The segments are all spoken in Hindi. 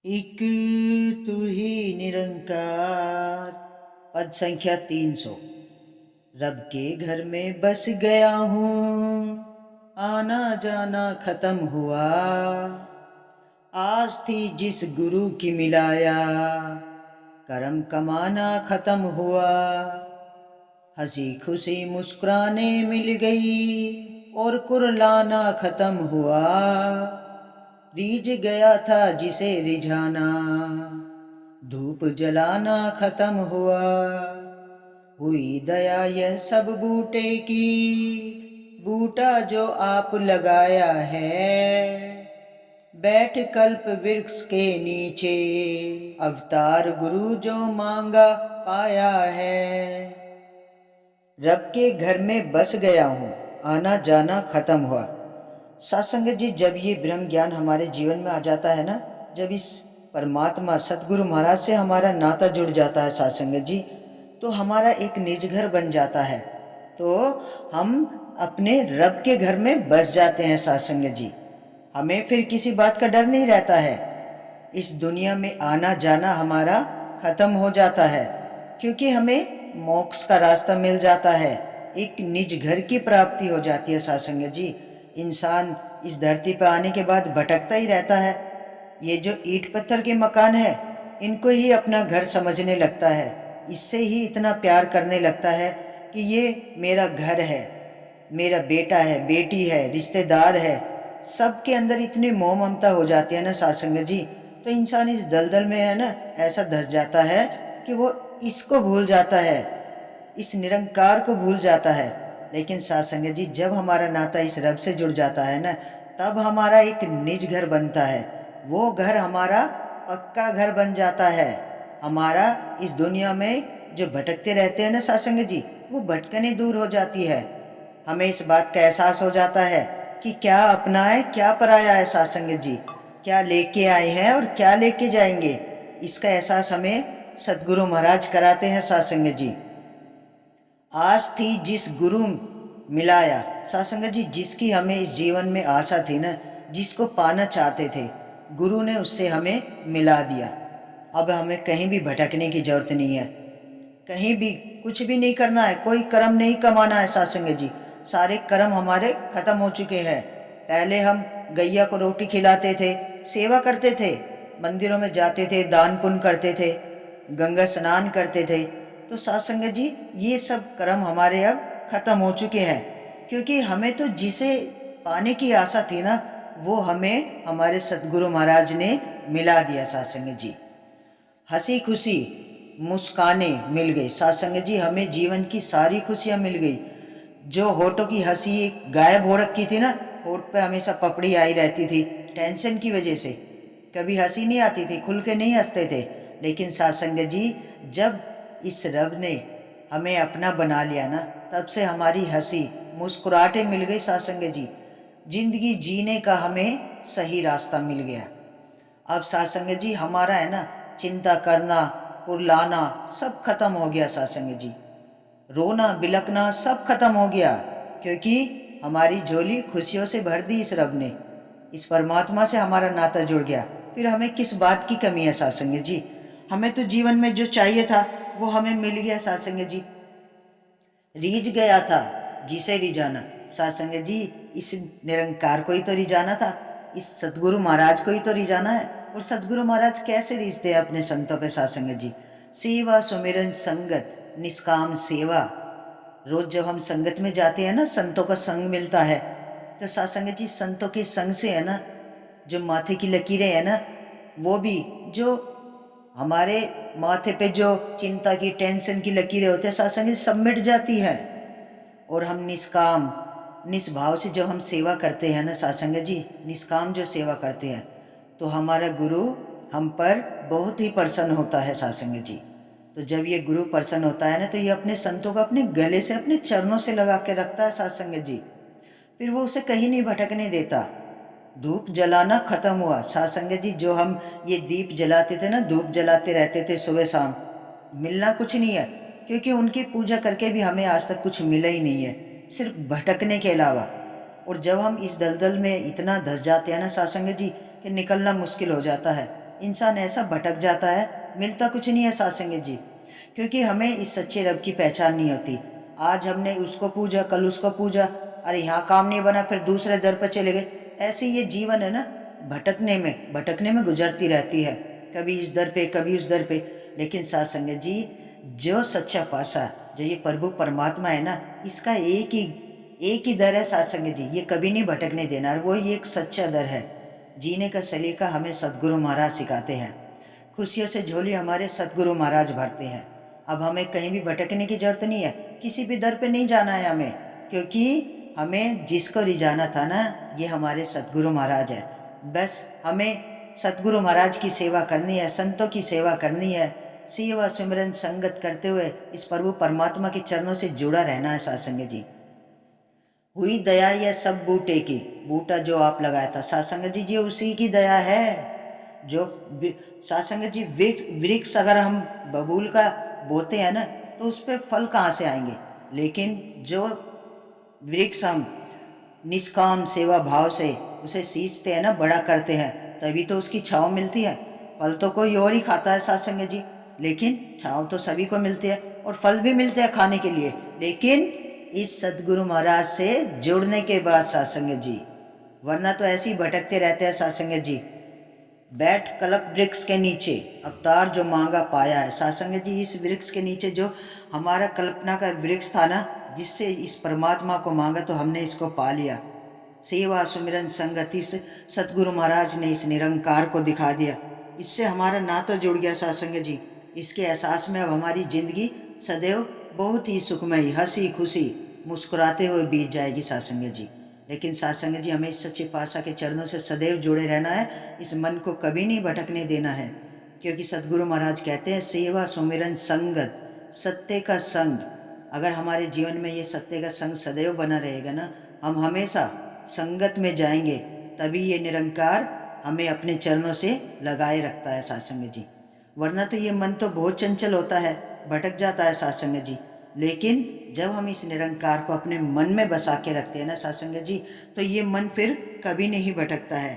एक तू ही निरंकार। पद संख्या 300। रब के घर में बस गया हूँ, आना जाना खत्म हुआ। आज थी जिस गुरु की मिलाया, करम कमाना खत्म हुआ। हंसी खुशी मुस्कुराने मिल गई और कुरलाना खत्म हुआ। रीझ गया था जिसे रिझाना, धूप जलाना खत्म हुआ। हुई दया यह सब बूटे की, बूटा जो आप लगाया है। बैठ कल्प वृक्ष के नीचे, अवतार गुरु जो मांगा पाया है। रब के घर में बस गया हूँ, आना जाना खत्म हुआ। सत्संग जी, जब ये ब्रह्म ज्ञान हमारे जीवन में आ जाता है ना, जब इस परमात्मा सतगुरु महाराज से हमारा नाता जुड़ जाता है सत्संग जी, तो हमारा एक निज घर बन जाता है। तो हम अपने रब के घर में बस जाते हैं सत्संग जी। हमें फिर किसी बात का डर नहीं रहता है। इस दुनिया में आना जाना हमारा खत्म हो जाता है, क्योंकि हमें मोक्ष का रास्ता मिल जाता है। एक निज घर की प्राप्ति हो जाती है सत्संग जी। इंसान इस धरती पर आने के बाद भटकता ही रहता है। ये जो ईंट पत्थर के मकान है, इनको ही अपना घर समझने लगता है। इससे ही इतना प्यार करने लगता है कि ये मेरा घर है, मेरा बेटा है, बेटी है, रिश्तेदार है। सबके अंदर इतनी मोह ममता हो जाती है ना सत्संग जी, तो इंसान इस दलदल में है ना, ऐसा धस जाता है कि वो इसको भूल जाता है, इस निरंकार को भूल जाता है। लेकिन सत्संग जी, जब हमारा नाता इस रब से जुड़ जाता है ना, तब हमारा एक निज घर बनता है। वो घर हमारा पक्का घर बन जाता है। हमारा इस दुनिया में जो भटकते रहते हैं ना सत्संग जी, वो भटकने दूर हो जाती है। हमें इस बात का एहसास हो जाता है कि क्या अपना है क्या पराया है सत्संग जी, क्या लेके आए हैं और क्या लेके जाएंगे। इसका एहसास हमें सतगुरु महाराज कराते हैं सत्संग जी। आज थी जिस गुरु मिलाया, सत्संग जी, जिसकी हमें इस जीवन में आशा थी ना, जिसको पाना चाहते थे, गुरु ने उससे हमें मिला दिया। अब हमें कहीं भी भटकने की जरूरत नहीं है, कहीं भी कुछ भी नहीं करना है, कोई कर्म नहीं कमाना है सत्संग जी। सारे कर्म हमारे खत्म हो चुके हैं। पहले हम गैया को रोटी खिलाते थे, सेवा करते थे, मंदिरों में जाते थे, दान पुण्य करते थे, गंगा स्नान करते थे। तो सत्संग जी, ये सब कर्म हमारे अब खत्म हो चुके हैं, क्योंकि हमें तो जिसे पाने की आशा थी ना, वो हमें हमारे सतगुरु महाराज ने मिला दिया सत्संग जी। हंसी खुशी मुस्काने मिल गई सत्संग जी, हमें जीवन की सारी खुशियां मिल गई। जो होठों की हंसी गायब हो रखी थी ना, होठ पे हमेशा पपड़ी आई रहती थी टेंशन की वजह से, कभी हंसी नहीं आती थी, खुल के नहीं हंसते थे। लेकिन सत्संग जी, जब इस रब ने हमें अपना बना लिया ना, तब से हमारी हंसी मुस्कुराहटें मिल गई सत्संग जी। जिंदगी जीने का हमें सही रास्ता मिल गया। अब सत्संग जी, हमारा है ना, चिंता करना, कुरलाना सब खत्म हो गया सत्संग जी। रोना बिलकना सब खत्म हो गया, क्योंकि हमारी झोली खुशियों से भर दी इस रब ने। इस परमात्मा से हमारा नाता जुड़ गया। फिर हमें किस बात की कमी है सत्संग जी। हमें तो जीवन में जो चाहिए था वो हमें मिल गया सत्संग जी। रीझ गया था जिसे रिझाना, सत्संग जी, इस निरंकार को ही तो रिझाना था, इस सतगुरु महाराज को ही तो रिझाना है। और सतगुरु महाराज कैसे रिझते हैं अपने संतों पे सत्संग जी? सेवा सुमिरन संगत निष्काम सेवा। रोज जब हम संगत में जाते हैं ना, संतों का संग मिलता है, तो सत्संग जी, संतों के संग से है ना, जो माथे की लकीरें है ना, वो भी, जो हमारे माथे पे जो चिंता की टेंशन की लकीरें होते हैं सत्संग जी, सब मिट जाती है। और हम निष्काम निष्भाव से जब हम सेवा करते हैं ना सत्संग जी, निष्काम जो सेवा करते हैं, तो हमारा गुरु हम पर बहुत ही प्रसन्न होता है सत्संग जी। तो जब ये गुरु प्रसन्न होता है ना, तो ये अपने संतों को अपने गले से, अपने चरणों से लगा के रखता है सत्संग जी। फिर वो उसे कहीं नहीं भटकने देता। धूप जलाना खत्म हुआ सत्संग जी। जो हम ये दीप जलाते थे ना, धूप जलाते रहते थे सुबह शाम, मिलना कुछ नहीं है, क्योंकि उनकी पूजा करके भी हमें आज तक कुछ मिला ही नहीं है, सिर्फ भटकने के अलावा। और जब हम इस दलदल में इतना धस जाते हैं ना सत्संग जी, कि निकलना मुश्किल हो जाता है, इंसान ऐसा भटक जाता है, मिलता कुछ नहीं है साथ संगत जी, क्योंकि हमें इस सच्चे रब की पहचान नहीं होती। आज हमने उसको पूजा, कल उसको पूजा, अरे यहाँ काम नहीं बना फिर दूसरे दर पर चले गए। ऐसे ये जीवन है ना, भटकने में गुजरती रहती है, कभी इस दर पे कभी उस दर पे। लेकिन साथ संगत जी, जो सच्चा पासा, जो ये प्रभु परमात्मा है ना, इसका एक ही दर है साथ संगत जी, ये कभी नहीं भटकने देना। और वही एक सच्चा दर है। जीने का सलीका हमें सतगुरु महाराज सिखाते हैं। खुशियों से झोली हमारे सतगुरु महाराज भरते हैं। अब हमें कहीं भी भटकने की जरूरत नहीं है, किसी भी दर पे नहीं जाना है हमें, क्योंकि हमें जिसको रिझाना था ना, ये हमारे सतगुरु महाराज है। बस हमें सतगुरु महाराज की सेवा करनी है, संतों की सेवा करनी है, सेवा सिमरन संगत करते हुए इस प्रभु परमात्मा के चरणों से जुड़ा रहना है साथ संगत जी। हुई दया यह सब बूटे की, बूटा जो आप लगाया था साथ संगत जी, ये उसी की दया है। जो साथ संगत जी, वृक्ष अगर हम बबूल का बोते हैं ना, तो उस पर फल कहाँ से आएंगे? लेकिन जो वृक्ष हम निष्काम सेवा भाव से उसे सींचते हैं ना, बड़ा करते हैं, तभी तो उसकी छाँव मिलती है। फल तो कोई और ही खाता है साथ संगत जी, लेकिन छाँव तो सभी को मिलती है, और फल भी मिलते हैं खाने के लिए, लेकिन इस सतगुरु महाराज से जुड़ने के बाद साथ संगत जी, वरना तो ऐसे ही भटकते रहते हैं साथ संगत जी। बैठ कल्प वृक्ष के नीचे, अवतार जो मांगा पाया है साथ संगत जी। इस वृक्ष के नीचे जो हमारा कल्पना का वृक्ष था ना, जिससे इस परमात्मा को मांगा, तो हमने इसको पा लिया। सेवा सुमिरन संगत, इस सतगुरु महाराज ने इस निरंकार को दिखा दिया। इससे हमारा नाता जुड़ गया साथ संगत जी। इसके एहसास में अब हमारी जिंदगी सदैव बहुत ही सुखमयी, हंसी खुशी मुस्कुराते हुए बीत जाएगी साथ संगत जी। लेकिन साथ संगत जी, हमें इस सच्चे पातशाह के चरणों से सदैव जुड़े रहना है, इस मन को कभी नहीं भटकने देना है, क्योंकि सतगुरु महाराज कहते हैं सेवा सुमिरन संगत, सत्य का संग। अगर हमारे जीवन में ये सत्य का संग सदैव बना रहेगा ना, हम हमेशा संगत में जाएंगे, तभी ये निरंकार हमें अपने चरणों से लगाए रखता है साथ संगत जी। वरना तो ये मन तो बहुत चंचल होता है, भटक जाता है साथ संगत जी। लेकिन जब हम इस निरंकार को अपने मन में बसा के रखते हैं ना साथ संगत जी, तो ये मन फिर कभी नहीं भटकता है।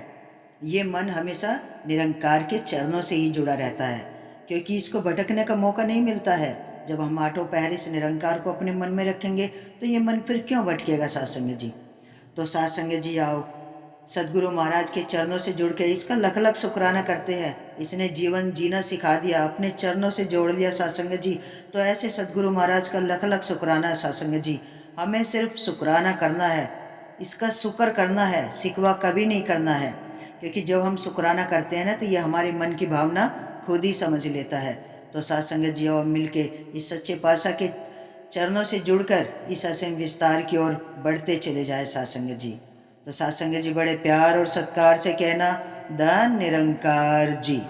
ये मन हमेशा निरंकार के चरणों से ही जुड़ा रहता है, क्योंकि इसको भटकने का मौका नहीं मिलता है। जब हम आठों पहर इस निरंकार को अपने मन में रखेंगे, तो ये मन फिर क्यों भटकेगा साथ संगत जी। तो साथ संगत जी, आओ सदगुरु महाराज के चरणों से जुड़ के इसका लख लख शुक्राना करते हैं। इसने जीवन जीना सिखा दिया, अपने चरणों से जोड़ लिया साथ संगत जी। तो ऐसे सदगुरु महाराज का लख लख शुक्राना है साथ संगत जी। हमें सिर्फ शुक्राना करना है, इसका शुक्र करना है, सिकवा कभी नहीं करना है, क्योंकि जब हम शुक्राना करते हैं ना, तो ये हमारे मन की भावना खुद ही समझ लेता है। तो साथ संगत जी, और मिल के इस सच्चे पातशाह के चरणों से जुड़कर इस असीम विस्तार की ओर बढ़ते चले जाए साथ संगत जी। तो साथ संगत जी, बड़े प्यार और सत्कार से कहना, धन निरंकार जी।